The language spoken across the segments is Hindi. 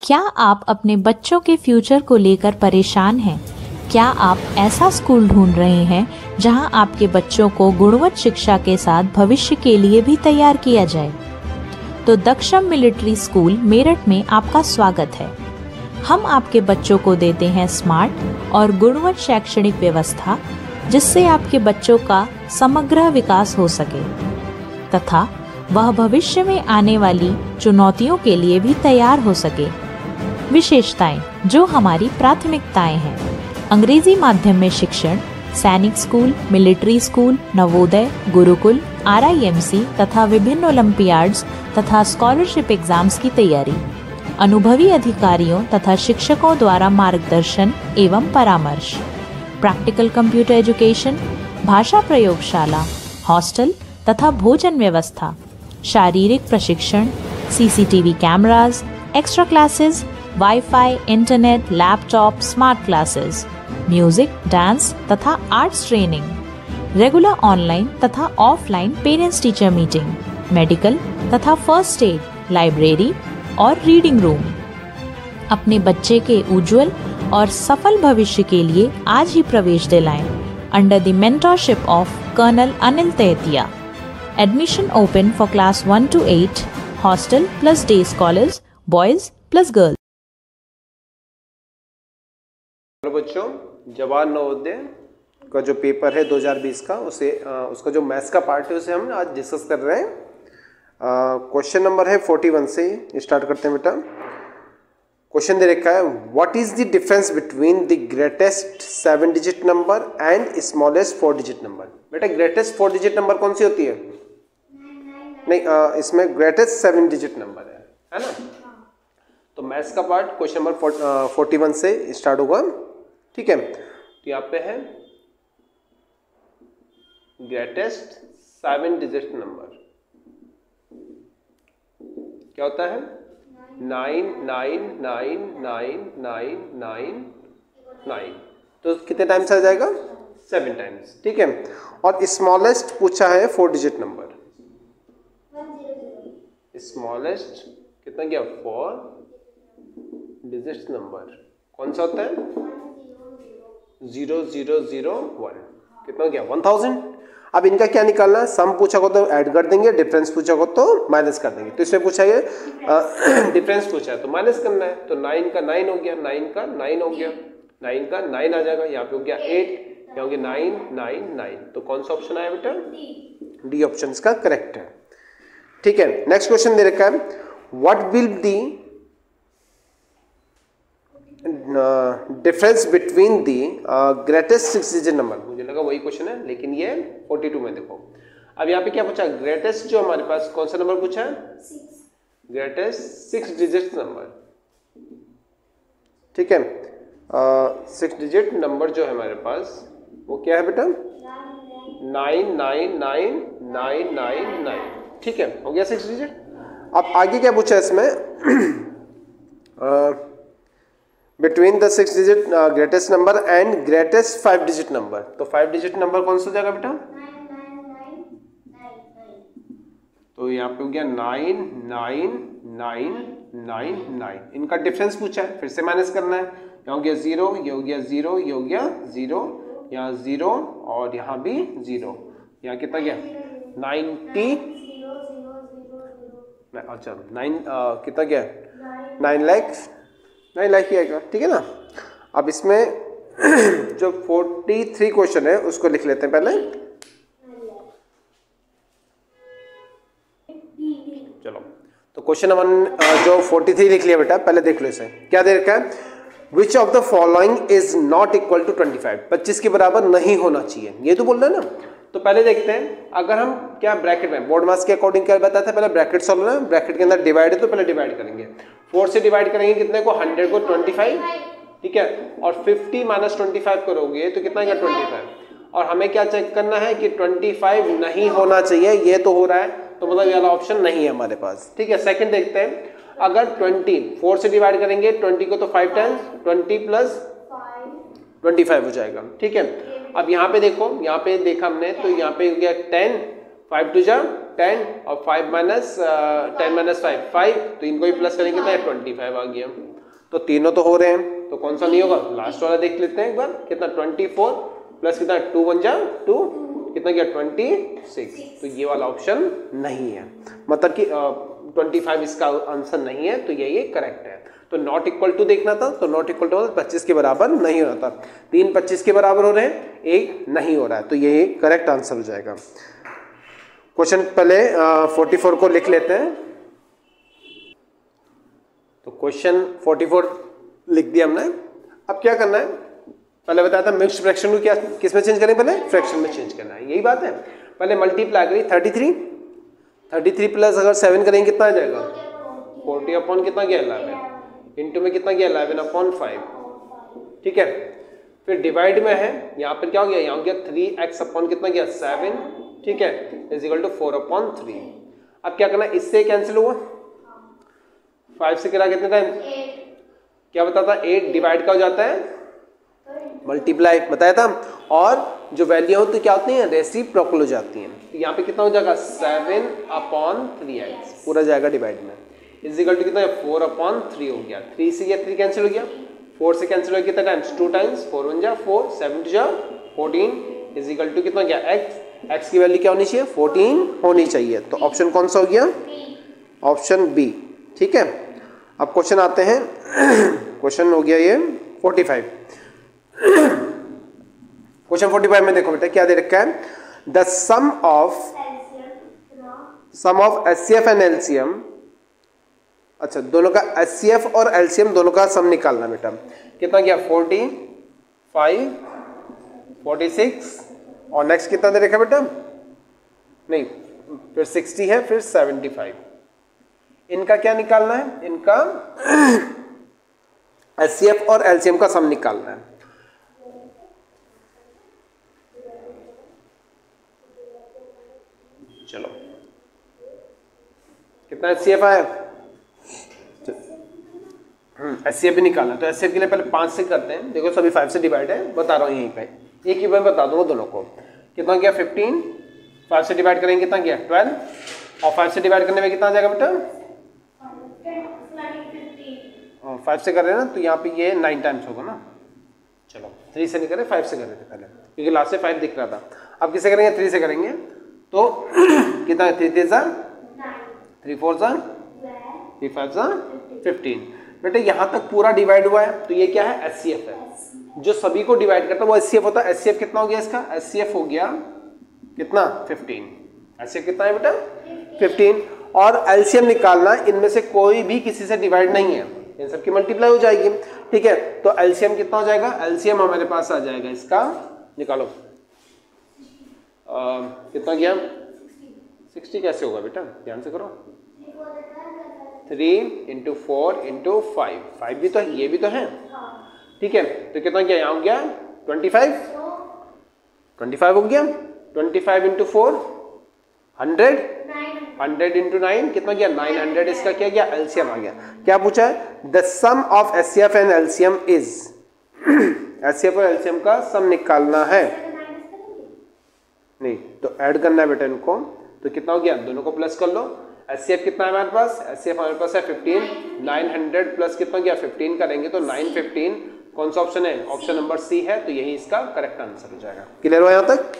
क्या आप अपने बच्चों के फ्यूचर को लेकर परेशान हैं? क्या आप ऐसा स्कूल ढूंढ रहे हैं जहां आपके बच्चों को गुणवत्ता शिक्षा के साथ भविष्य के लिए भी तैयार किया जाए? तो दक्षम मिलिट्री स्कूल मेरठ में आपका स्वागत है। हम आपके बच्चों को देते हैं स्मार्ट और गुणवत्ता शैक्षणिक व्यवस्था, जिससे आपके बच्चों का समग्र विकास हो सके तथा वह भविष्य में आने वाली चुनौतियों के लिए भी तैयार हो सके। विशेषताएं जो हमारी प्राथमिकताएं हैं: अंग्रेजी माध्यम में शिक्षण, सैनिक school, military school, Navodaya, Gurukul, RIMC तथा विभिन्न ओलंपियाड्स तथा स्कॉलरशिप एग्जाम्स की तैयारी, अनुभवी अधिकारियों तथा शिक्षकों द्वारा मार्गदर्शन एवं परामर्श, प्रैक्टिकल कंप्यूटर एजुकेशन, भाषा प्रयोगशाला, हॉस्टल तथा भोजन व्यवस्था, शारीरिक प्रशिक्षण, CCTV cameras, extra classes, wifi, internet, laptop, smart classes, music, dance तथा आर्ट्स ट्रेनिंग, रेगुलर ऑनलाइन तथा offline parents teacher meeting, medical तथा फर्स्ट एड, लाइब्रेरी और रीडिंग रूम। अपने बच्चे के उज्जवल और सफल भविष्य के लिए आज ही प्रवेश दिलाएं under the mentorship of colonel Anil Tehtia. Admission open for class 1 to 8, hostel plus day scholars, boys plus girls. Hello बच्चों, जवाहर नवोदय का जो पेपर है 2020 का, उसका जो मैथ्स का पार्ट है उसे हम आज डिस्कस कर रहे हैं। क्वेश्चन नंबर है 41 से स्टार्ट करते हैं बेटा। क्वेश्चन दे रखा है, what is the difference between the greatest 7 digit number and smallest 4 digit number. बेटा ग्रेटेस्ट 4 डिजिट नंबर कौन सी होती है? नहीं, इसमें ग्रेटेस्ट 7 डिजिट नंबर है ना। तो मैथ्स का पार्ट क्वेश्चन नंबर 41 से स्टार्ट होगा, ठीक है। तो यहाँ पे है ग्रेटेस्ट 7 डिजिट नंबर क्या होता है? 9999999। तो कितने टाइम्स आ जाएगा? 7 टाइम्स, ठीक है। और स्मॉलेस्ट पूछा है 4 डिजिट नंबर। स्मॉलेस्ट कितना गया? 4 डिजिट नंबर कौन सा होता है? 0001। कितना गया? 1000। अब इनका क्या निकालना है? सम पूछा को तो ऐड कर देंगे, डिफरेंस पूछा को तो माइनस कर देंगे। तो इसमें पूछा है डिफरेंस पूछा है तो माइनस करना है। तो 9 का 9 हो गया, 9 का 9 हो गया, 9 का 9 आ जाएगा। यहाँ पे हो गया 8, यहाँ हो गया 9 9 9। तो कौन सा ऑप्शन आया बेटा? डी ऑप्शन इसका करेक्ट है, ठीक है। नेक्स्ट क्वेश्चन दे रखा है, what will the difference between the greatest 6 digit number. मुझे लगा वही क्वेश्चन है, लेकिन ये 42 में देखो। अब यहाँ पे क्या पूछा? ग्रेटेस्ट जो हमारे पास कौन सा नंबर पूछा है? ग्रेटेस्ट 6 डिजिट नंबर, ठीक है। 6 डिजिट नंबर जो है हमारे पास वो क्या है बेटा? 999999, ठीक है, हो गया 6 डिजिट। अब आगे क्या पूछा है इसमें? Between the 6 digit greatest number and greatest 5 digit number. तो 5 डिजिट नंबर कौन सा जाएगा बेटा? 99999। तो यहाँ पे हो गया 99999। इनका डिफरेंस पूछा है, फिर से माइनस करना है। यहाँ हो गया 0, ये हो गया 0, ये हो गया 0, यहाँ 0 और यहाँ भी 0। यहाँ कितना गया? 90। अच्छा 9 कितना गया? 9 लाख ही आएगा, ठीक है ना। अब इसमें जो 43 क्वेश्चन है उसको लिख लेते हैं पहले। चलो, तो क्वेश्चन नंबर जो 43 लिख लिया बेटा, पहले देख लो इसे। क्या दे रखा है? Which of the following is not equal to 25। 25 के बराबर नहीं होना चाहिए, ये तो बोल रहा है ना। तो पहले देखते हैं, अगर हम क्या ब्रैकेट में बोर्ड मास के अकॉर्डिंग क्या बताया था, पहले ब्रैकेट सॉल्व करना है। ब्रैकेट के अंदर डिवाइड है तो पहले डिवाइड करेंगे। 4 से डिवाइड करेंगे कितने को? 100 को 25, ठीक है। और 50 माइनस 25 करोगे तो कितना आएगा? 25। और हमें क्या चेक करना है कि 25 नहीं होना चाहिए, ये तो हो रहा है, तो मतलब ये वाला ऑप्शन नहीं है हमारे पास, ठीक है। सेकंड देखते हैं, अगर 20 4 से डिवाइड करेंगे 20 को तो 5 टाइम्स, 20 प्लस 25 हो जाएगा, ठीक है। अब यहाँ पे देखो, यहाँ पे देखा हमने तो यहाँ पे हो गया 10, 5 टू जा 10 और 5 माइनस 10 माइनस 5 5, तो इनको भी प्लस करेंगे तो 25 आ गया। तो तीनों तो हो रहे हैं, तो कौन सा नहीं होगा? लास्ट वाला देख लेते हैं एक बार, कितना 24 प्लस कितना 2 1 जा 2 कितना गया 26, तो ये वाला ऑप्शन नहीं है, मतलब कि 25 इसका आंसर नहीं है, तो ये करेक्ट है। तो नॉट इक्वल टू देखना था, तो नॉट इक्वल टू 25 के बराबर नहीं हो रहा था, 3 25 के बराबर हो रहे हैं, 1 नहीं हो रहा है, तो ये करेक्ट आंसर हो जाएगा। क्वेश्चन पहले 44 को लिख लेते हैं। तो क्वेश्चन 44 लिख दिया हमने। अब क्या करना है, पहले बताया था मिक्स्ड फ्रैक्शन को क्या किस में चेंज करें, पहले फ्रैक्शन में चेंज करना है, यही बात है। पहले मल्टीप्लाई करिए 33 प्लस अगर 7 करेंगे कितना आ जाएगा 40 अपॉन कितना गया 11 इंटू में कितना गया 11 अपॉन 5, ठीक है। फिर डिवाइड में है, यहाँ पर क्या हो गया, यहाँ हो गया 3x अपॉन कितना गया 7, ठीक है, इज इक्वल टू 4 अपॉन 3। अब क्या करना है, इससे कैंसिल हुआ, 5 से करा कितने टाइम, क्या बताता 8 डिवाइड का हो जाता है मल्टीप्लाई, बताया था। और जो वैल्यू होती क्या होती है, रेसिप्रोकल हो जाती हैं। तो यहाँ पे कितना हो जाएगा 7 अपॉन 3x पूरा जाएगा डिवाइड में, इज इक्वल टू कितना है 4 अपॉन 3 हो गया। 3 से गया 3 कैंसिल हो गया, 4 से कैंसिल हो गया कितना टाइम्स 2 टाइम्स, 4 1 जा 4 7 2 जा 14 इज इक्वल टू कितना गया x की वैल्यू क्या होनी चाहिए 14 होनी चाहिए। तो ऑप्शन कौन सा हो गया, ऑप्शन बी, ठीक है। अब क्वेश्चन आते हैं क्वेश्चन हो गया ये 45। क्वेश्चन 45 में देखो बेटा क्या दे रखा है, the sum of HCF and LCM, अच्छा दोनों का HCF और LCM दोनों का सम निकालना बेटा, कितना गया 45 46 और नेक्स्ट कितना दे रखा बेटा, नहीं फिर 60 है, फिर 75, इनका क्या निकालना है, इनका HCF और LCM का सम निकालना है। चलो कितना HCF आया, HCF भी निकालना है। तो HCF के लिए पहले 5 से करते हैं, देखो सभी 5 से डिवाइड है, बता रहा हूँ यहीं पे, एक ही बार बता दूंगा दोनों को। कितना गया 15, 5 से डिवाइड करेंगे कितना गया 12, और 5 से डिवाइड करने में कितना आ जाएगा बेटा 5 से कर रहे हैं ना, तो यहाँ पे ये 9 टाइम्स होगा ना। चलो 3 से नहीं करे 5 से कर रहे थे पहले, क्योंकि लास्ट से 5 दिख रहा था। अब किसे करेंगे 3 से करेंगे, तो कितना 3 3 जा 3 4 जा 3 5 जा 15। बेटे यहाँ तक पूरा डिवाइड हुआ है, तो ये क्या है HCF है, जो सभी को डिवाइड करता है वो HCF होता है। HCF कितना हो गया इसका, HCF हो गया कितना 15, HCF कितना है बेटा 15। और LCM निकालना, इनमें से कोई भी किसी से डिवाइड नहीं है, इन सब की मल्टीप्लाई हो जाएगी, ठीक है। तो LCM कितना हो जाएगा, LCM हमारे पास आ जाएगा इसका, निकालो कितना गया 60 कैसे होगा बेटा, ध्यान से करो, 3 × 4 × 5, 5 भी तो है, ये भी तो है, ठीक है। तो कितना गया, यहाँ हो गया 25 हो गया, 25 × 4 100 100 × 9 कितना गया 900, इसका क्या गया LCM आ गया। क्या पूछा है, the sum of HCF and LCM is, HCF और LCM का सम निकालना है, नहीं तो ऐड करना है बेटा इनको। तो कितना हो गया, दोनों को प्लस कर लो। HCF कितना है हमारे पास, HCF हमारे पास है 15, 900 प्लस कितना गया 15 करेंगे तो 915, कौन सा ऑप्शन है, ऑप्शन नंबर सी है, तो यही इसका करेक्ट आंसर हो जाएगा। क्लियर हो यहाँ तक,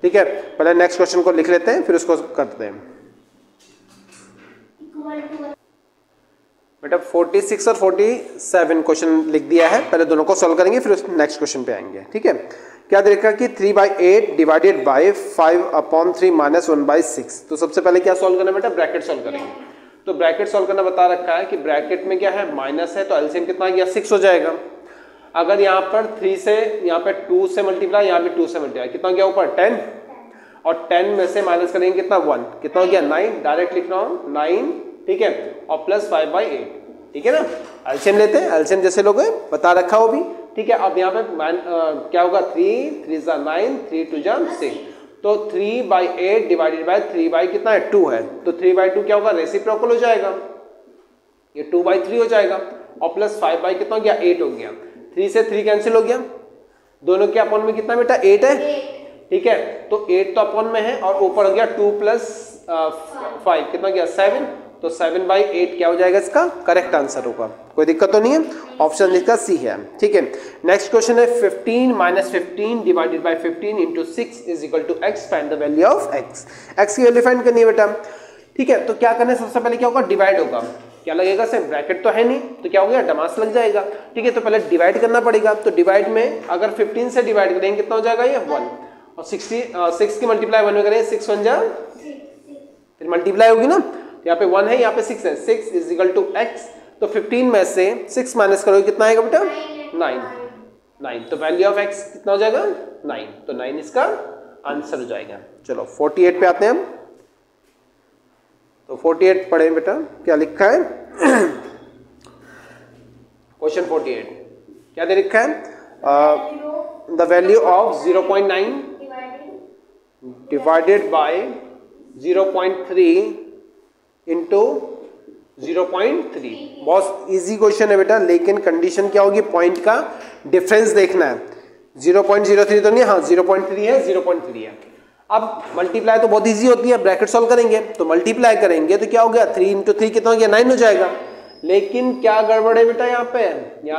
ठीक है। पहले नेक्स्ट क्वेश्चन को लिख लेते हैं, फिर उसको करते हैं बेटा। 46 और 47 क्वेश्चन लिख दिया है, पहले दोनों को सॉल्व करेंगे, फिर नेक्स्ट क्वेश्चन पे आएंगे, ठीक है। क्या देखा कि 3/8 डिवाइडेड बाय 5/3 माइनस 1/6। तो सबसे पहले क्या सॉल्व करना है बेटा, ब्रैकेट सॉल्व करेंगे। तो ब्रैकेट सॉल्व करना बता रखा है कि ब्रैकेट में क्या है माइनस है, तो एलसीएम कितना गया 6 हो जाएगा। अगर यहाँ पर 3 से यहाँ पे 2 से मल्टीप्लाई, यहाँ पे 2 से मल्टीप्लाई, कितना गया ऊपर 10, और 10 में से माइनस करेंगे कितना 1, कितना हो गया 9, डायरेक्ट लिख रहा हूँ 9, ठीक है, और प्लस 5/8, ठीक है ना। एलसीएम लेते हैं, एलसीएम जैसे लोग बता रखा हो भी, ठीक है। अब यहाँ पे क्या होगा 3 3 जा 9, 3 2 जा 6, तो 3/8 डिवाइडेड बाय 3 कितना है 2 है, तो 3/2 क्या होगा रेसिप्रोकल हो जाएगा, ये 2/3 हो जाएगा, और प्लस 5 कितना हो गया 8 हो गया। 3 से 3 कैंसिल हो गया, दोनों के अपॉन में कितना बेटा 8 है, ठीक है। तो 8 तो अपॉन में है, और ऊपर हो गया 2 + 5 कितना गया 7, तो 7/8 क्या हो जाएगा इसका करेक्ट आंसर होगा। कोई दिक्कत तो नहीं है, ऑप्शन इसका सी है। ठीक है, नेक्स्ट क्वेश्चन है 15 - 15 divided by 15 into 6 is equal to x, find the value of x। x की वैल्यू फाइंड करनी है बेटा। ठीक है, तो क्या करना है, सबसे पहले क्या होगा, डिवाइड होगा। क्या लगेगा सर, ब्रैकेट तो है नहीं, तो क्या हो गया, डमास लग जाएगा। ठीक है, तो पहले डिवाइड करना पड़ेगा। तो डिवाइड में अगर 15 से डिवाइड करेंगे कितना हो जाएगा, ये 1, और 6 की मल्टीप्लाई 1 में करेंगे 6 1 जा, फिर मल्टीप्लाई होगी ना, यहाँ पे 1 है, यहाँ पे 6 है, 6 इज इक्वल टू x। तो 15 में से 6 माइनस करोगे कितना आएगा बेटा, 9। तो वैल्यू ऑफ x कितना हो जाएगा, 9। तो 9 इसका आंसर हो जाएगा। चलो 48 पे आते हैं हम। तो 48 पढ़े बेटा, क्या लिखा है क्वेश्चन 48 क्या दे रखा है, the value of 0.9 divided by 0.3 into 0.3। बहुत इजी क्वेश्चन है बेटा, लेकिन कंडीशन क्या होगी, पॉइंट का डिफरेंस देखना है। 0.03 तो नहीं, हाँ 0.3 है, 0.3 है। अब मल्टीप्लाई तो बहुत इजी होती है, ब्रैकेट सॉल्व करेंगे तो मल्टीप्लाई करेंगे तो क्या हो गया, 3 इंटू 3 कितना हो गया, 9 हो जाएगा। लेकिन क्या गड़बड़ है बेटा, यहाँ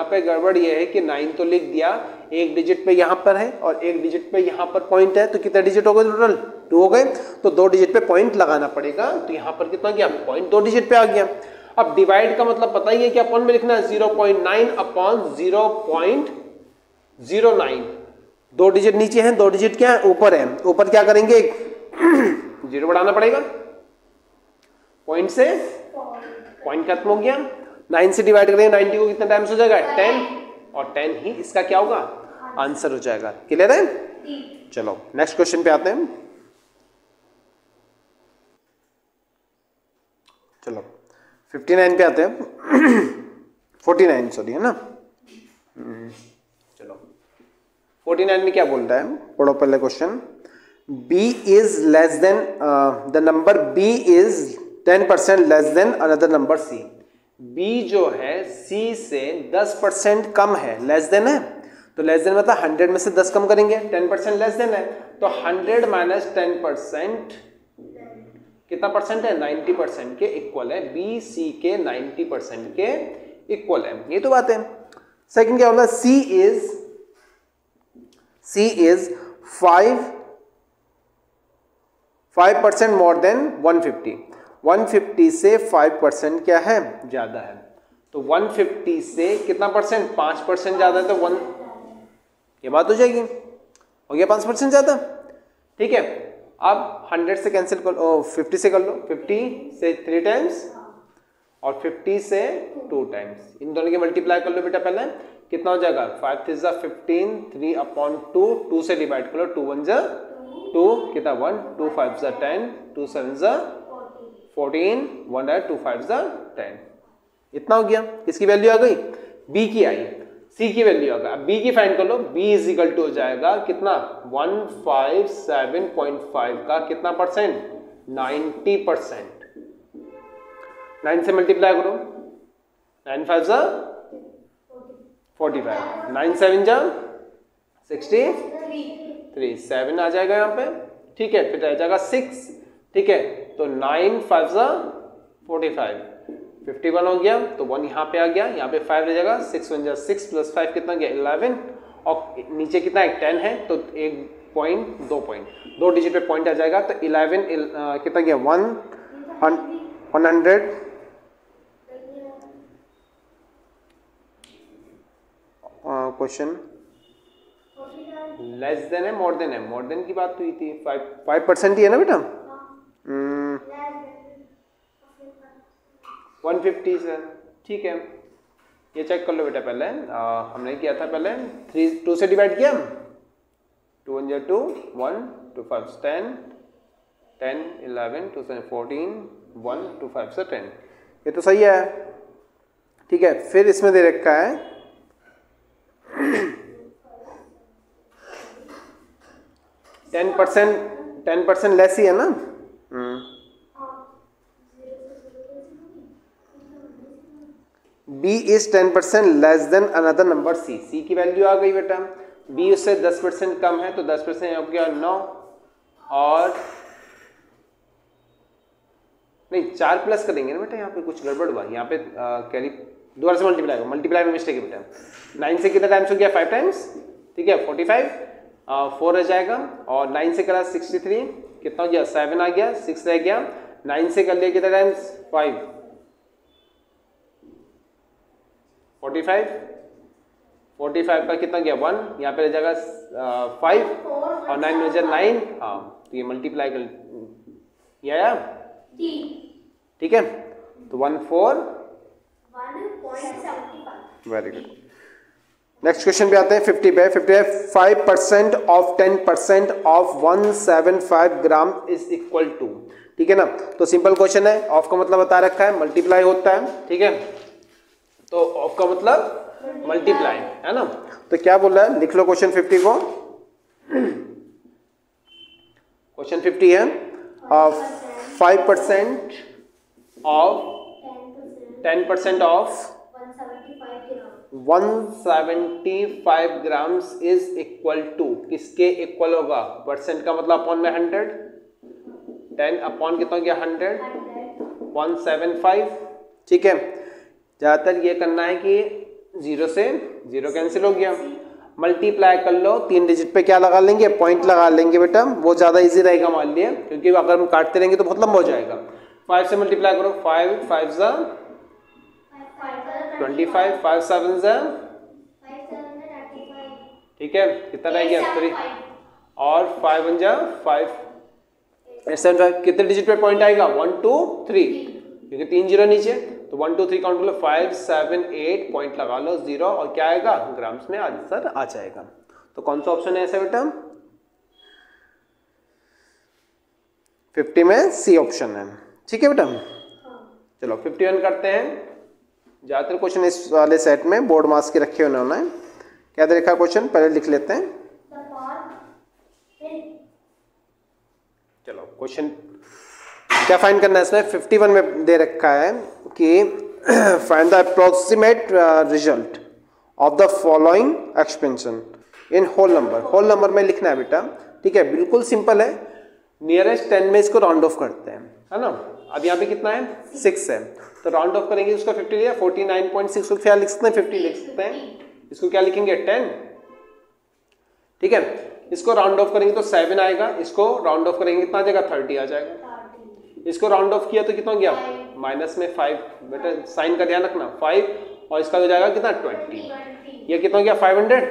पे गड़बड़ ये है कि 9 तो लिख दिया, एक डिजिट पे यहाँ पर है और एक डिजिट पे यहाँ पर पॉइंट है, तो कितने डिजिट हो गए टोटल, 2 हो गए। तो 2 डिजिट पे पॉइंट लगाना पड़ेगा, तो यहाँ पर कितना गया, पॉइंट 2 डिजिट पे आ गया। अब डिवाइड का मतलब पता ही है कि अपॉन में लिखना है, 0.9 अपॉन 0.09। 2 डिजिट नीचे हैं, 2 डिजिट क्या है, ऊपर है। ऊपर क्या करेंगे, 0 बढ़ाना पड़ेगा, पॉइंट से पॉइंट खत्म हो गया। 9 से डिवाइड करेंगे 90 को कितना टाइम्स हो जाएगा, 10, और 10 ही इसका क्या होगा, आंसर हो जाएगा। क्लियर है। चलो नेक्स्ट क्वेश्चन पे आते हैं। चलो 59 पे आते हैं 49 सॉरी है ना। चलो 49 में क्या बोल रहा है, पढ़ो पहले question. b is less than the number b is 10% less than another number c। b जो है c से 10% कम है, लेस देन है, तो लेस देन मतलब 100 में से 10 कम करेंगे, 10% लेस देन है, तो 100 माइनस 10% कितना परसेंट है, 90% के इक्वल है। b c के 90% के इक्वल है, ये तो बात है। सेकंड क्या बोला, c is 5% मोर देन 150। 150 से 5% क्या है, ज्यादा है। तो 150 से कितना परसेंट, 5% ज्यादा है, तो 1 ये बात हो जाएगी, हो गया 5% ज्यादा। ठीक है, अब 100 से कैंसिल कर लो, 50 से कर लो, 50 से 3 टाइम्स और 50 से 2 टाइम्स, इन दोनों की मल्टीप्लाई कर लो बेटा। पहले कितना हो जाएगा, 5 3 15, 3/2, 2 से डिवाइड कर लो, 2 1 2 कितना 1, 2 5 10, 2 7 14, 1 2 5 10, इतना हो गया। किसकी वैल्यू आ गई, b की आई, c की वैल्यू आ गई। अब b की फाइंड कर लो, b इज इक्वल टू हो जाएगा कितना, 157.5 का कितना परसेंट, 90%। 9 से मल्टीप्लाई करो, 9 5 45, 9 7 63, 7 आ जाएगा यहाँ पे। ठीक है, फिर रह जाएगा 6। ठीक है, तो 9 5 45, 51 हो गया, तो 1 यहाँ पे आ गया, यहाँ पे 5 रह जाएगा, 6 1 6 प्लस 5 कितना गया, 11, और नीचे कितना है, 10 है, तो 1 पॉइंट 2 पॉइंट 2 डिजिट पे पॉइंट आ जाएगा, तो 11 कितना गया, 100 क्वेश्चन लेस देन है, मोर देन है, मोर देन की बात हुई थी, 5% ही है ना बेटा। 150 से, ठीक है, ये चेक कर लो बेटा। पहले हमने किया था, पहले 2 से डिवाइड किया, 2 1 2, 1 2 5 10, 10 11, 2 7 14, 1 2 5 से 10, ये तो सही है। ठीक है, फिर इसमें दे रखा है 10% लेस ही है ना। b is 10% less than another number c। c की वैल्यू आ गई बेटा, b उससे 10% कम है, तो 10% हो गया 9, और नहीं 4 प्लस करेंगे ना बेटा, यहाँ पे कुछ गड़बड़ हुआ, यहाँ पे कैरी दोबारा से मल्टीप्लाई होगा, मल्टीप्लाई में मिस्टेक है बेटा। 9 से कितना टाइम्स हो गया 5 टाइम्स, ठीक है 45, 4 रह जाएगा, और 9 से करा 63, कितना हो गया 7 आ गया, 6 रह गया, 9 से कर लिया कितना टाइम्स 5, 45 का कितना गया 1, यहाँ पे रह जाएगा 5 और 9 में 9, हाँ तो ये मल्टीप्लाई कर आया, ठीक है, तो 141.75। Very good. नेक्स्ट क्वेश्चन पे आते हैं 50 पे। 5% of 10% of 175 gram is equal to, ठीक है ना, तो सिंपल क्वेश्चन है, ऑफ का मतलब बता रखा है मल्टीप्लाई होता है, ठीक है, तो ऑफ का मतलब मल्टीप्लाई है ना, तो क्या बोल रहा है लिख लो क्वेश्चन 50 को। क्वेश्चन 50 है 5% of 10% of 175 grams is equal to, किसके इक्वल होगा, परसेंट का मतलब अपॉन में 100, 10 अपॉन कितना गया 100, 175, ठीक है। ज़्यादातर ये करना है कि 0 से 0 कैंसिल हो गया, मल्टीप्लाई कर लो, 3 डिजिट पे क्या लगा लेंगे, पॉइंट लगा लेंगे बेटा, वो ज़्यादा इजी रहेगा मान लिया, क्योंकि अगर हम काटते रहेंगे तो बहुत लंबा हो जाएगा। 5 से मल्टीप्लाई करो, 5 5 जा 25, 5 7 जा, ठीक है, कितना रह गया 3, और 5 1 जा 5, 7 5, कितने डिजिट पे पॉइंट आएगा 1 2 3, क्योंकि 3 0 नीचे, तो 1 2 3 काउंट कर लो, 5 7 8 पॉइंट लगा लो 0, और क्या आएगा ग्राम्स में आंसर आ जाएगा। तो कौन सा ऑप्शन है ऐसा बेटा, 50 में सी ऑप्शन है, ठीक है बेटा। चलो 51 करते हैं। ज्यादातर क्वेश्चन इस वाले सेट में बोर्ड मार्क्स के रखे हुए उन्होंने, क्या दे रखा क्वेश्चन पहले लिख लेते हैं। चलो क्वेश्चन क्या फाइंड करना है इसमें, 51 में दे रखा है कि find the approximate result of the following expansion in whole number. Whole number में लिखना है बेटा, ठीक है, बिल्कुल सिंपल है, नियरेस्ट 10 में इसको राउंड ऑफ करते हैं, है ना। अब यहाँ पे कितना है 6 है, तो राउंड ऑफ करेंगे, उसका 50 लिया, 49.6 को क्या लिख सकते हैं 50 लिख सकते हैं, इसको क्या लिखेंगे 10, ठीक है। इसको राउंड ऑफ करेंगे तो 7 आएगा, इसको राउंड ऑफ करेंगे कितना आ जाएगा 30 आ जाएगा, इसको राउंड ऑफ किया तो कितना गया माइनस में 5, बेटा साइन का ध्यान रखना 5, और इसका हो जाएगा कितना 20, ये कितना गया 500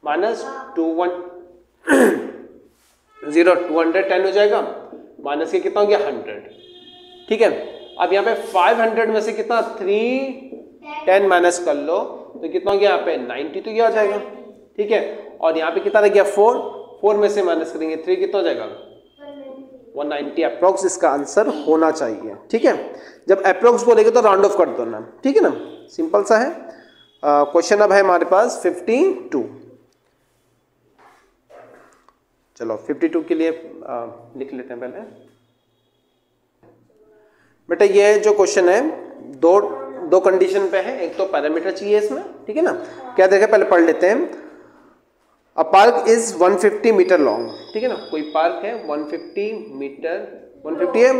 माइनस 210 हो जाएगा, माइनस के कितना हो गया 100, ठीक है। अब यहाँ पे 500 में से कितना 310 माइनस कर लो तो कितना हो गया यहाँ पे 90, तो ये आ जाएगा, ठीक है। और यहाँ पे कितना रह गया 4 में से माइनस करेंगे 3, कितना हो जाएगा 190 अप्रोक्स इसका आंसर होना चाहिए, ठीक है। जब अप्रोक्स बोलेगे तो राउंड ऑफ कर दो ना, ठीक है ना, सिंपल सा है। क्वेश्चन अब है हमारे पास 52। चलो 52 के लिए लिख लेते हैं पहले बेटा। ये जो क्वेश्चन है दो कंडीशन पे है, एक तो पैरामीटर चाहिए इसमें, ठीक है ना। क्या देखें पहले पढ़ लेते हैं। अ पार्क इज 150 मीटर लॉन्ग, ठीक है ना, कोई पार्क है 150 मीटर, 150 है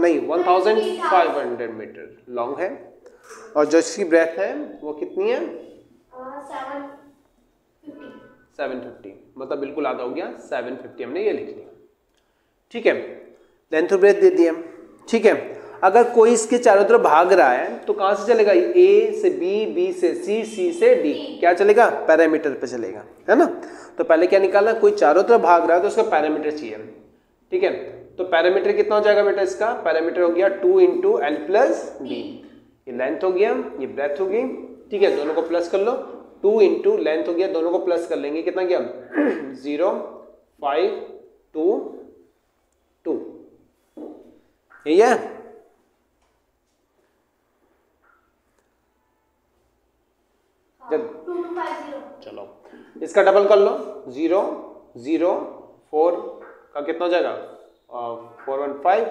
नहीं 1500 मीटर लॉन्ग है, और जो इसकी ब्रेथ है वो कितनी है 750, मतलब बिल्कुल आधा हो गया 750, हमने ये लिख लिया, ठीक है। लेंथ और ब्रेथ दे दिया, ठीक है। अगर कोई इसके चारों तरफ भाग रहा है तो कहां से चलेगा, ए से बी, बी से सी, सी से डी, क्या चलेगा पैरामीटर पे चलेगा, है ना। तो पहले क्या निकालना, कोई चारों तरफ भाग रहा है तो उसका पैरामीटर चाहिए, ठीक है। तो पैरामीटर कितना हो जाएगा बेटा, इसका पैरामीटर हो गया 2 × L + D, ये लेंथ हो गया, ये ब्रेथ हो गई, ठीक है, दोनों को प्लस कर लो, 2 × लेंथ हो गया, दोनों को प्लस कर लेंगे, कितना गया 0 5 2 2, यही है। चलो इसका डबल कर लो, 0 0 4 का कितना हो जाएगा 415,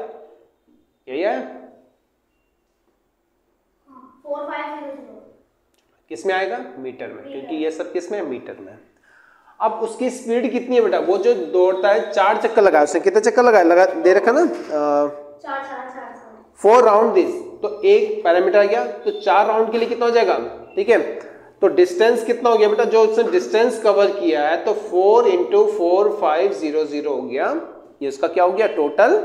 यही है 4500, किस में आएगा मीटर में, क्योंकि ये सब किस में मीटर में। अब उसकी स्पीड कितनी है बेटा, वो जो दौड़ता है 4 चक्कर लगाया उसने, कितने चक्कर लगाया, लगा दे रखा ना 4 4 राउंड दिस, तो एक पैरामीटर आ गया, तो 4 राउंड के लिए कितना हो जाएगा, ठीक है। तो डिस्टेंस कितना हो गया बेटा, जो उसने डिस्टेंस कवर किया है, तो 4 × 4500 हो गया, ये उसका क्या हो गया, टोटल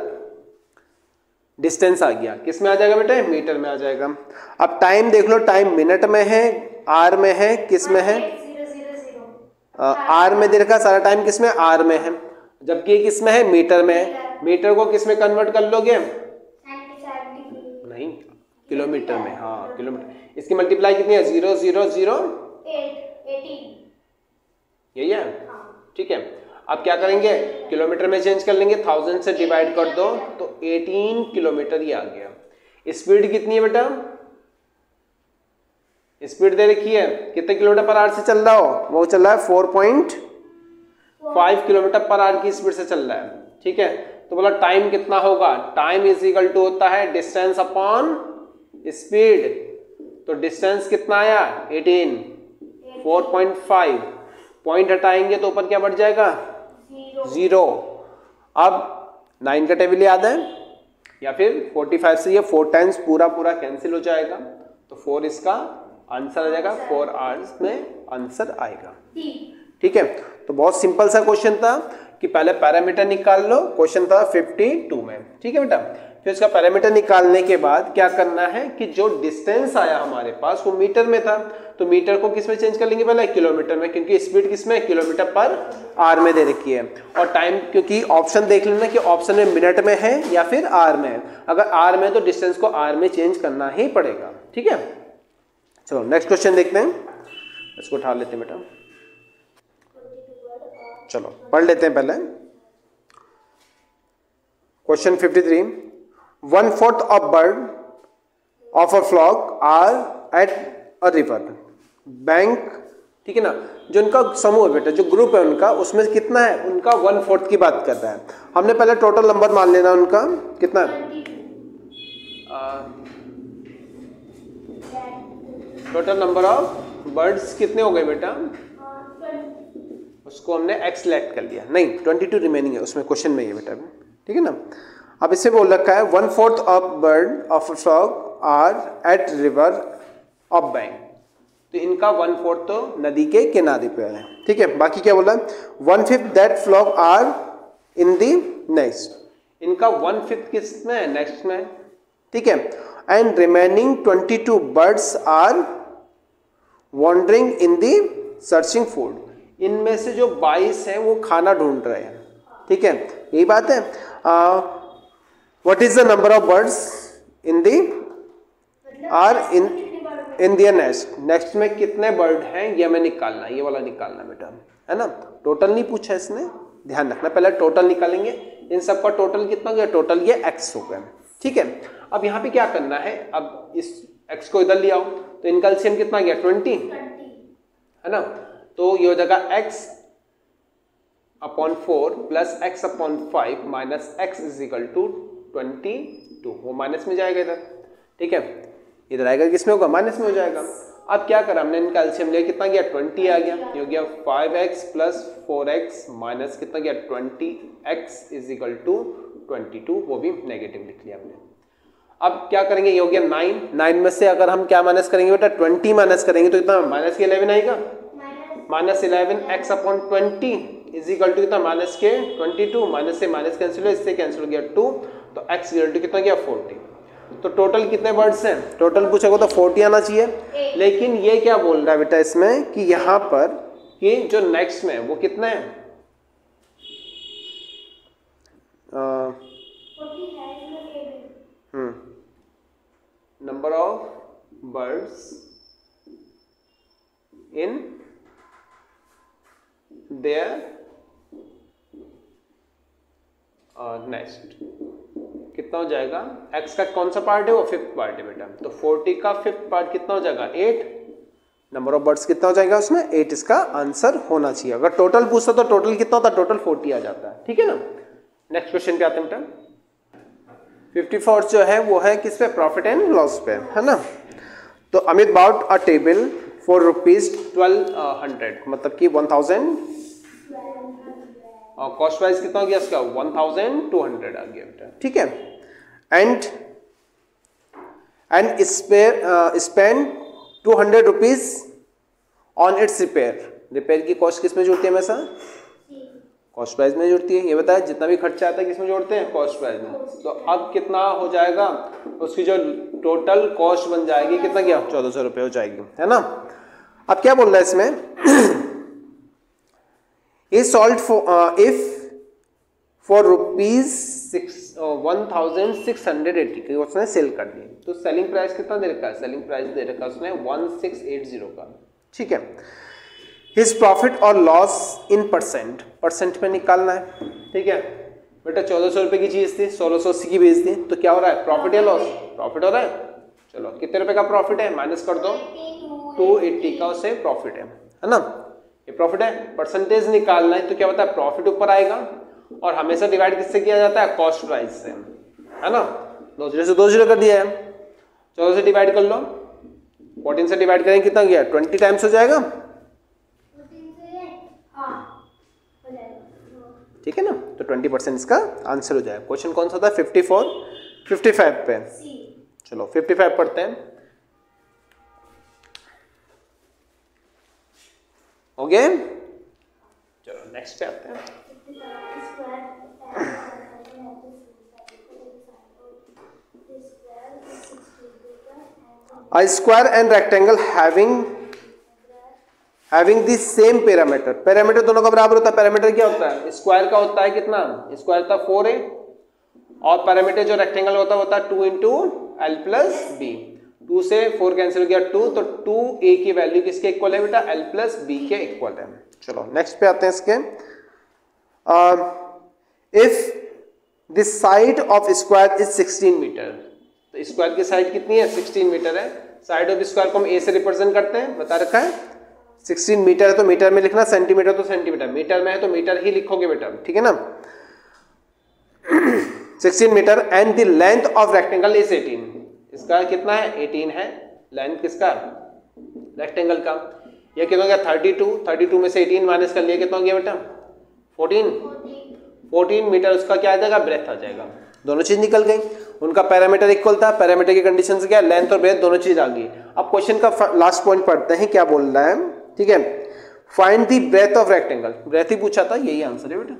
डिस्टेंस आ गया। किस में आ जाएगा बेटा, मीटर में आ जाएगा। अब टाइम देख लो, टाइम मिनट में है, आर में है, किस में है, आर में दे रखा सारा टाइम, किस में, आर में है, जबकि किस में है, मीटर में है। मीटर को किस में कन्वर्ट कर लोगे, नहीं, किलोमीटर में, हाँ किलोमीटर। इसकी मल्टीप्लाई कितनी है, 0 0 0 यही है, ठीक है। अब क्या करेंगे, किलोमीटर में चेंज कर लेंगे, 1000 से डिवाइड कर दो तो 18 किलोमीटर ये आ गया। स्पीड कितनी है बेटा, स्पीड दे रखी है, कितने किलोमीटर पर आवर से चल रहा हो, वो चल रहा है 4.5 किलोमीटर पर आवर की स्पीड से चल रहा है, ठीक है। तो बोला टाइम कितना होगा, टाइम इज इक्वल टू होता है डिस्टेंस अपॉन स्पीड, तो डिस्टेंस कितना आया 18, 4.5, पॉइंट हटाएंगे तो ऊपर क्या बढ़ जाएगा 0। अब 9 का टेबल याद है, या फिर 45 से ये 4 टाइम्स पूरा कैंसिल हो जाएगा, तो 4 इसका आंसर आ जाएगा, 4 आवर्स में आंसर आएगा, ठीक है। तो बहुत सिंपल सा क्वेश्चन था कि पहले पैरामीटर निकाल लो, क्वेश्चन था 52 में, ठीक है बेटा। फिर उसका पैरामीटर निकालने के बाद क्या करना है कि जो डिस्टेंस आया हमारे पास वो मीटर में था, तो मीटर को किस में चेंज कर लेंगे, पहले किलोमीटर में, क्योंकि स्पीड किस में, किलोमीटर पर आवर में दे रखी है। और टाइम, क्योंकि ऑप्शन देख लेना कि ऑप्शन में मिनट में है या फिर आवर में है, अगर आवर में तो डिस्टेंस को आवर में चेंज करना ही पड़ेगा, ठीक है। चलो नेक्स्ट क्वेश्चन देखते हैं, इसको उठा लेते हैं बेटा, चलो पढ़ लेते हैं पहले question 53। 1/4 of bird of a flock are at a river bank, ठीक है ना। जो उनका समूह है बेटा, जो ग्रुप है उनका, उसमें कितना है, उनका 1/4 की बात कर रहा है। हमने पहले टोटल नंबर मान लेना उनका कितना है, टोटल नंबर ऑफ बर्ड्स कितने हो गए बेटा, उसको हमने x सेलेक्ट कर लिया, नहीं 22 रिमेनिंग है उसमें, क्वेश्चन में ये बेटा, ठीक है ना। अब इससे बोल रखा है 1/4 of bird of a flock are at river of bank, तो इनका 1/4 तो नदी के किनारे पे है, ठीक है। बाकी क्या बोला, 1/5 that flock are in the next, इनका 1/5 किस में है, नेक्स्ट में, ठीक है। And remaining 22 birds are wandering in the searching food, इनमें से जो 22 हैं वो खाना ढूंढ रहे हैं, ठीक है, यही बात है। What is the number of birds in the are in their nest, next में कितने बर्ड हैं ये हमें निकालना, ये वाला निकालना बेटा, है ना। टोटल नहीं पूछा इसने, ध्यान रखना, पहले टोटल निकालेंगे, इन सबका टोटल कितना गया, टोटल ये x हो गया, ठीक है। अब यहाँ पे क्या करना है, अब इस x को इधर ले आओ, तो इनका एलसीएम कितना गया 20, है ना। तो ये हो जाएगा x/4 plus x/5 minus x is equal to 22, वो माइनस में जाएगा इधर, ठीक है, इधर आएगा किसमें होगा, माइनस में हो जाएगा। अब क्या करा हमने, इनका एलसीएम लिया, कितना गया 20 आ गया, ये हो गया 5x प्लस 4x माइनस कितना गया 20x इज इक्वल टू 22, वो भी नेगेटिव लिख लिया हमने। अब क्या करेंगे, ये हो गया 9 में से अगर हम क्या माइनस करेंगे बेटा, 20 माइनस करेंगे तो कितना माइनस के 11 आएगा, minus 11 x/20 is equal to कितना, माइनस के 22, माइनस से माइनस कैंसिल हो, इससे कैंसिल हो गया 2, तो x इक्वल टू कितना गया 40। तो टोटल कितने बर्ड्स हैं, टोटल पूछेगा तो 40 आना चाहिए, लेकिन ये क्या बोल रहा है बेटा इसमें कि यहाँ पर कि जो नेक्स्ट में वो कितने हैं, number of birds in their next कितना हो जाएगा, x का कौन सा पार्ट है, वो 5th पार्ट है बेटा, तो 40 का 5th पार्ट कितना हो जाएगा 8, नंबर ऑफ बर्ड्स कितना हो जाएगा उसमें 8, इसका आंसर होना चाहिए। अगर टोटल पूछता तो टोटल कितना होता, टोटल 40 आ जाता है, ठीक है ना। नेक्स्ट क्वेश्चन पे आते हैं बेटा, 54 जो है वो है किस पे, प्रॉफिट एंड लॉस पे, है ना। तो Amit bought a table for ₹1200, मतलब कि 1000, और कॉस्ट प्राइस कितना हो गया इसका 1200 आ गया बेटा, ठीक है। And and spend 200 rupees on it's repair. Repair की कॉस्ट किस में जुड़ती है हमेशा? कॉस्ट प्राइस में जुड़ती है। ये बताया जितना भी खर्चा आता है किस में जोड़ते हैं? कॉस्ट प्राइस में। तो अब कितना हो जाएगा? उसकी जो टोटल कॉस्ट बन जाएगी कितना क्या? 1400 रुपये हो जाएगी, है ना। अब क्या बोल रहा है इसमें? Is sold if for rupees 1680 उसने सेल कर दी। तो सेलिंग प्राइस कितना दे रखा है? सेलिंग प्राइस दे रखा है उसने 1680 का, ठीक है। हिज प्रॉफिट और लॉस इन परसेंट, परसेंट में निकालना है, ठीक है। बेटा 1400 रुपए की चीज थी, 1680 की बेच दी, तो क्या हो रहा है? प्रॉफिट या लॉस? प्रॉफिट हो रहा है। चलो कितने रुपए का प्रॉफिट है? माइनस कर दो, 280 का उसे प्रॉफिट है ना। ये प्रॉफिट है। परसेंटेज निकालना है तो क्या होता है? प्रॉफिट ऊपर आएगा और हमेशा डिवाइड किससे किया जाता है? कॉस्ट प्राइस से, है ना। 2 0 से 2 0 कर दिया है। 14 से डिवाइड कर लो, 14 से डिवाइड करेंगे कितना गया? 20 टाइम्स हो जाएगा, ठीक है ना। तो 20% इसका आंसर हो जाएगा। क्वेश्चन कौन सा था? 54 55 पे। चलो 55 पढ़ते हैं। हो गए? चलो नेक्स्ट पे आते हैं। A square and rectangle having the same parameter, parameter दोनों का बराबर होता है। पैरामीटर क्या होता है? स्क्वायर का होता है कितना? स्क्वायर था 4a और पैरामीटर जो रेक्टेंगल होता है 2 इंटू एल प्लस बी। 2 से 4 कैंसिल हो गया 2, तो 2a की वैल्यू किसके इक्वल है बेटा? l प्लस बी के इक्वल है। चलो नेक्स्ट पे आते हैं इसके। If the side of square is 16 metre, तो स्क्वायर की साइड कितनी है? 16 मीटर है। साइड ऑफ स्क्वायर को हम a से रिप्रेजेंट करते हैं, बता रखा है। 16 मीटर है तो मीटर में लिखना, सेंटीमीटर तो सेंटीमीटर, मीटर में है तो मीटर ही लिखोगे बेटा, ठीक है ना। 16 metre and the length of rectangle is 18। इसका कितना है? 18 है लेंथ किसका? रेक्टेंगल का। ये कितना हो गया? 32 में से 18 माइनस कर लिया, कितना हो गया बेटा? 14 मीटर उसका क्या आ जाएगा? ब्रेथ आ जाएगा। दोनों चीज निकल गई। उनका पैरामीटर इक्वल था, पैरामीटर की कंडीशन से क्या? लेंथ और ब्रेथ दोनों चीज आ गई। अब क्वेश्चन का लास्ट पॉइंट पढ़ते हैं, क्या बोल रहा है, ठीक है। Find the breadth of rectangle, breadth ही पूछा था, यही आंसर है बेटा,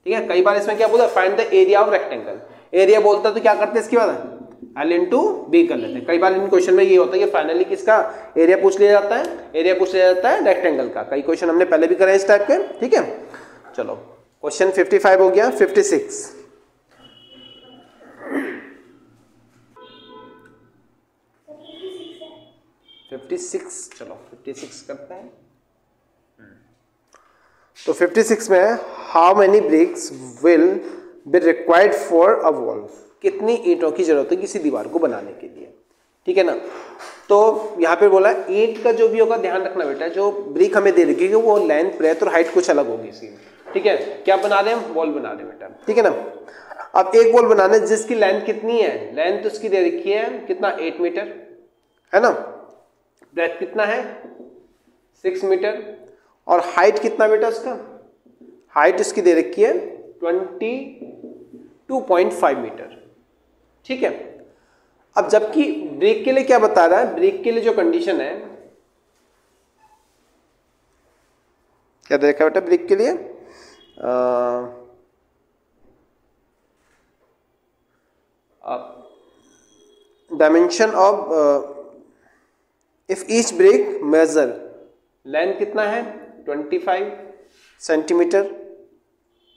ठीक है। कई बार इसमें क्या बोला? Find the area of rectangle. Area बोलता तो क्या करते हैं इसके बाद? L इंटू बी कर लेते हैं। कई बार इन क्वेश्चन में ये होता है कि फाइनली किसका एरिया पूछ लिया जाता है? एरिया पूछ लिया जाता है रेक्टेंगल का। कई क्वेश्चन हमने पहले भी कराए इस टाइप के, ठीक है। चलो क्वेश्चन 55 हो गया। 56 चलो 56 करते हैं। तो 56 में how many BRICS will be required for a wall, कितनी ईंटों की जरूरत है किसी दीवार को बनाने के लिए, ठीक है ना। तो यहाँ पे बोला ईंट का जो भी होगा ध्यान रखना बेटा, जो ब्रिक हमें दे रखी है वो लेंथ ब्रेथ और हाइट कुछ अलग होगी इसकी, ठीक है। क्या बना रहे हैं हम? वॉल बना रहे हैं बेटा, ठीक है ना। अब एक वॉल बनाने जिसकी लेंथ कितनी है? लेंथ उसकी दे रखी है कितना? 8 मीटर, है ना। ब्रेथ कितना है? 6 मीटर। और हाइट कितना बेटा उसका? हाइट उसकी दे रखी है 22.5 मीटर, ठीक है। अब जबकि ब्रिक के लिए क्या बता रहा है? ब्रिक के लिए जो कंडीशन है, क्या देखा बेटा ब्रिक के लिए? Dimension of if each brick measure, length कितना है? 25 सेंटीमीटर।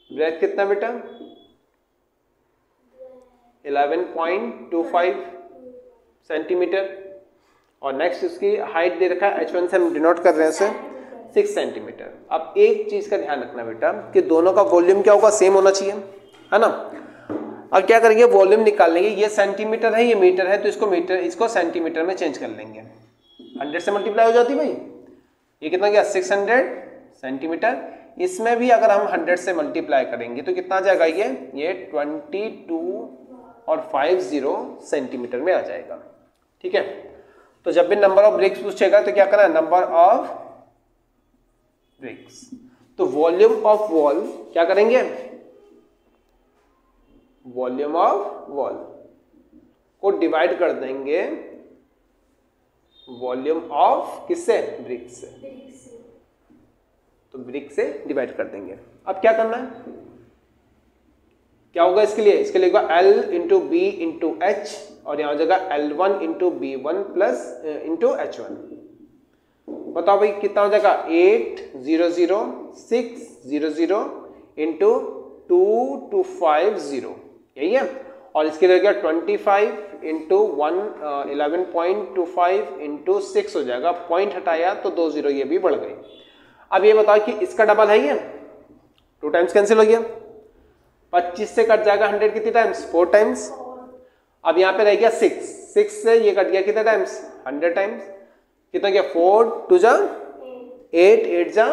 ब्रेथ कितना बेटा? 11.25 सेंटीमीटर। और नेक्स्ट इसकी हाइट दे रखा है, H1 से हम डिनोट कर रहे हैं इसे, 6 सेंटीमीटर। अब एक चीज का ध्यान रखना बेटा कि दोनों का वॉल्यूम क्या होगा? सेम होना चाहिए, है ना। अब क्या करेंगे? वॉल्यूम निकाल लेंगे। ये सेंटीमीटर है, ये मीटर है, तो इसको सेंटीमीटर में चेंज कर लेंगे। 100 से मल्टीप्लाई हो जाती भाई। ये कितना गया? 600 सेंटीमीटर। इसमें भी अगर हम 100 से मल्टीप्लाई करेंगे तो कितना आ जाएगा? ये 22 और 50 सेंटीमीटर में आ जाएगा, ठीक है। तो जब भी नंबर ऑफ ब्रिक्स पूछेगा तो क्या करना है? Number of BRICS. तो वॉल्यूम ऑफ वॉल क्या करेंगे? Volume of wall. को डिवाइड कर देंगे वॉल्यूम ऑफ किससे, ब्रिक से, तो ब्रिक से डिवाइड कर देंगे। अब क्या करना है, क्या होगा इसके लिए होगा L into B into H और यहां हो जाएगा L1 into B1 plus into H1। बताओ भाई कितना हो जाएगा 800,600 इंटू 2250, यही है। और इसके लिए क्या 25 इंटू 11.25 इंटू 6 हो जाएगा, पॉइंट हटाया तो 2 जीरो ये भी बढ़ गई। अब ये बताओ कि इसका डबल है ये, 2 टाइम्स कैंसिल हो गया, 25 से कट जाएगा 100 कितनी टाइम्स, 4 टाइम्स। अब यहाँ पे रह गया 6 से ये कट गया कितने टाइम्स, 100 टाइम्स। कितना गया 4 2 जा 8 8 जा,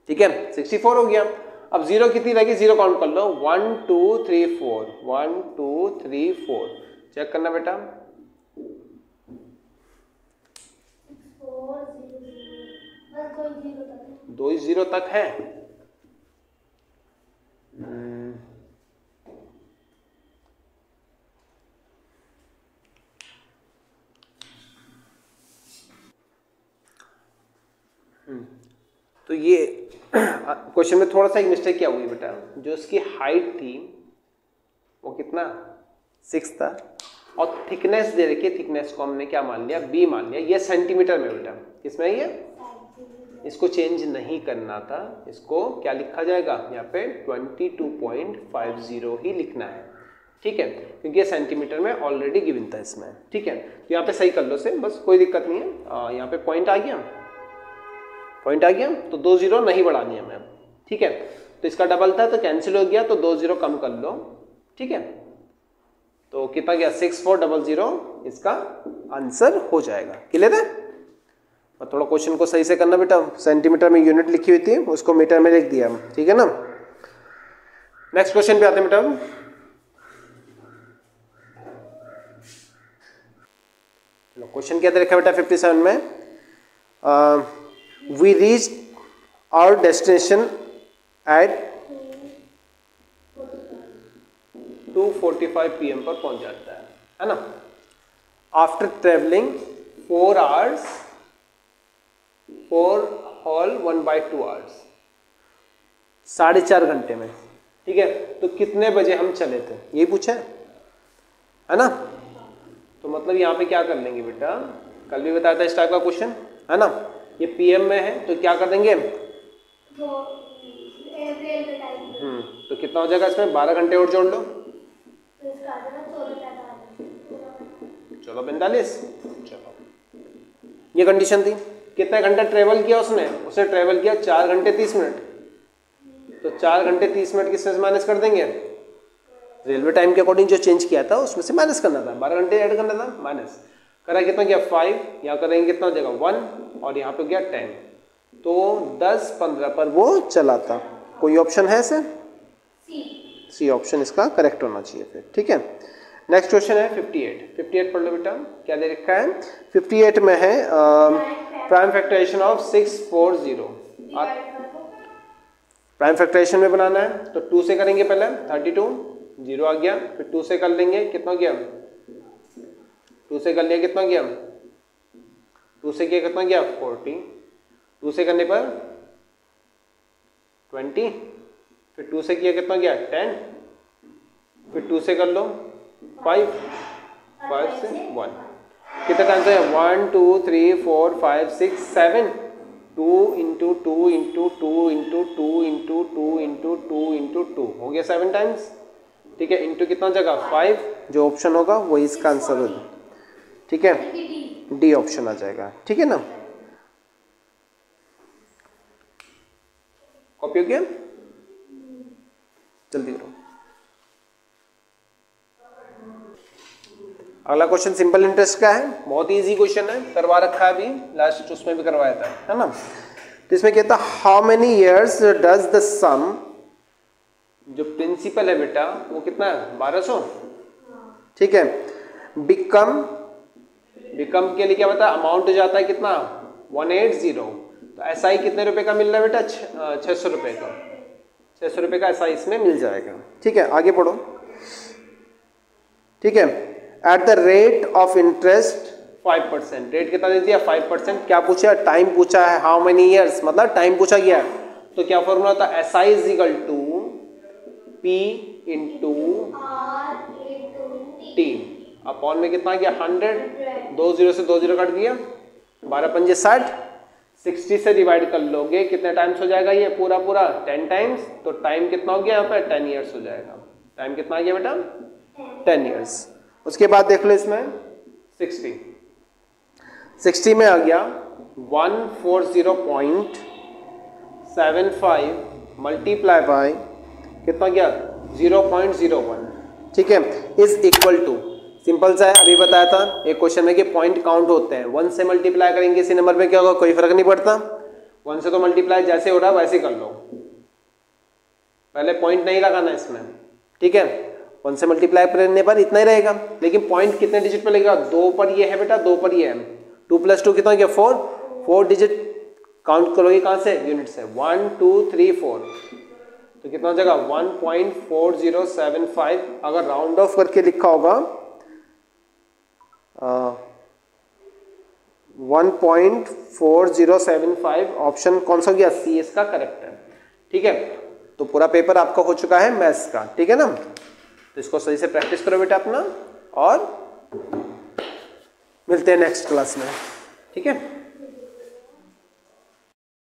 ठीक है 64 हो गया। अब जीरो कितनी रहेगी, जीरो काउंट कर लो, 1 2 3 4 1 2 3 4 चेक करना बेटा, 2 ही जीरो तक है। तो ये क्वेश्चन में थोड़ा सा एक मिस्टेक क्या हुई बेटा, जो इसकी हाइट थी वो कितना 6 था और थिकनेस दे रखी, थिकनेस को हमने क्या मान लिया, b मान लिया। ये सेंटीमीटर में बेटा, किसमें है ये, इसको चेंज नहीं करना था, इसको क्या लिखा जाएगा यहाँ पे 22.50 ही लिखना है, ठीक है, क्योंकि ये सेंटीमीटर में ऑलरेडी गिवन था इसमें, ठीक है। तो यहाँ पे सही कर लो से, बस कोई दिक्कत नहीं है। यहाँ पे पॉइंट आ गया, तो 2 जीरो नहीं बढ़ानी है हमें, ठीक है। तो इसका डबल था तो कैंसिल हो गया, तो 2 जीरो कम कर लो, ठीक है। तो कितना गया 6400, इसका आंसर हो जाएगा। क्लियर है। और थोड़ा क्वेश्चन को सही से करना बेटा, सेंटीमीटर में यूनिट लिखी हुई थी उसको मीटर में लिख दिया, ठीक है ना। नेक्स्ट क्वेश्चन पे आते हैं बेटा। चलो क्वेश्चन क्या दे रखा है बेटा 57 में, we reached our destination at 2:45 PM पर पहुंच जाता है ना। After travelling 4 hours for all 1/2 hours, 4.5 घंटे में, ठीक है। तो कितने बजे हम चले थे यही पूछा है ना। तो मतलब यहाँ पे क्या कर लेंगे बेटा, कल भी बताया था इस टाइप का क्वेश्चन है ना। ये पीएम में है तो क्या कर देंगे, तो कितना हो जाएगा इसमें 12 घंटे और जोड़ लो, चलो 45। चलो ये कंडीशन थी। कितने घंटे ट्रेवल किया उसने ट्रेवल किया 4 घंटे 30 मिनट, तो 4 घंटे 30 मिनट किसमें से माइनस कर देंगे, रेलवे टाइम के अकॉर्डिंग जो चेंज किया था उसमें से माइनस करना था, 12 घंटे ऐड करना था, माइनस करा कितना गया 5, यहाँ करेंगे कितना हो जाएगा 1 और यहाँ पे गया 10, तो 10-15 पर वो चला था। कोई ऑप्शन है सर, सी ऑप्शन इसका करेक्ट होना चाहिए फिर, ठीक है। नेक्स्ट क्वेश्चन है 58 पढ़ लो बेटा, क्या दे रखा है 58 में है prime factorisation of 640। Prime factorisation में बनाना है तो 2 से करेंगे पहले, 32 0 आ गया, फिर 2 से कर लेंगे कितना गया, 2 से कर लिया कितना गया, 2 से किया कितना गया 40, 2 से करने पर 20, फिर 2 से किया कितना गया 10, फिर 2 से कर लो 5 से 1, कितना टाइम से 1 2 3 4 5 6 7, 2 into 2 into 2 into 2 into 2 into 2 into 2 हो गया 7 टाइम्स, ठीक है। इंटू कितना जगह 5, जो ऑप्शन होगा वही इसका आंसर होगा, ठीक है, डी ऑप्शन आ जाएगा, ठीक है ना। कॉपी हो गया, जल्दी करो। अगला क्वेश्चन सिंपल इंटरेस्ट का है, बहुत इजी क्वेश्चन है, करवा रखा है अभी, लास्ट उसमें भी करवाया था, है ना। तो इसमें कहता how many years does the sum, जो प्रिंसिपल है बेटा वो कितना है 1200, ठीक है। बिकम के लिए क्या बता, अमाउंट हो जाता है कितना 180, तो एसआई कितने रुपए का मिल रहा है बेटा 600 रुपए का, 600 रुपए का एसआई इसमें मिल जाएगा, ठीक है। आगे पढ़ो। ठीक है, at the rate of interest 5%। Rate कितना दे दिया 5%। क्या पूछा, टाइम पूछा है, हाउ मेनी ईयर्स, मतलब टाइम पूछा गया है। तो क्या फॉर्मूला था, SI is equal to P into T upon में कितना गया 100, 2 0 से 2 0 कट गया, 12 पंजे 60, 60 से डिवाइड कर लोगे कितने टाइम्स हो जाएगा ये पूरा 10 टाइम्स। तो टाइम कितना हो गया यहाँ पे 10 ईयर्स हो जाएगा। टाइम कितना आ गया बेटा 10 ईयर्स। उसके बाद देख लो इसमें 60 में आ गया 140.75 मल्टीप्लाई बाय कितना गया 0.01, ठीक है, इज इक्वल टू, सिंपल सा है, अभी बताया था एक क्वेश्चन में कि पॉइंट काउंट होते हैं, 1 से मल्टीप्लाई करेंगे इसी नंबर में क्या होगा, कोई फर्क नहीं पड़ता, 1 से तो मल्टीप्लाई जैसे हो रहा है वैसे कर लो, पहले पॉइंट नहीं लगाना इसमें, ठीक है। 1 से मल्टीप्लाई करने पर इतना ही रहेगा, लेकिन पॉइंट कितने डिजिट पे लगेगा, 2 पर ये है बेटा, 2 पर ये है, 2 + 2 कितना गया 4 डिजिट काउंट करोगे कहां से, यूनिट से, 1 2 3 4, तो कितना हो जाएगा 1.4075। अगर राउंड ऑफ करके लिखा होगा 1.4075, ऑप्शन कौन सा गया, सी इसका करेक्ट है, ठीक है। तो पूरा पेपर आपका हो चुका है मैथ्स का, ठीक है ना। तो इसको सही से प्रैक्टिस करो बेटा अपना, और मिलते हैं नेक्स्ट क्लास में, ठीक है।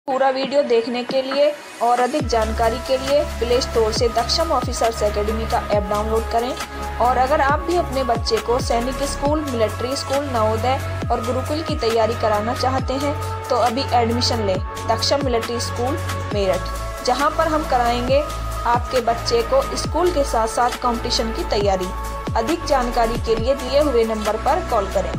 पूरा वीडियो देखने के लिए और अधिक जानकारी के लिए प्ले स्टोर से दक्षम ऑफिसर्स एकेडमी का ऐप डाउनलोड करें। और अगर आप भी अपने बच्चे को सैनिक स्कूल, मिलिट्री स्कूल, नवोदय और गुरुकुल की तैयारी कराना चाहते हैं तो अभी एडमिशन लें दक्षम मिलिट्री स्कूल मेरठ, जहां पर हम कराएंगे आपके बच्चे को स्कूल के साथ साथ कंपटीशन की तैयारी। अधिक जानकारी के लिए दिए हुए नंबर पर कॉल करें।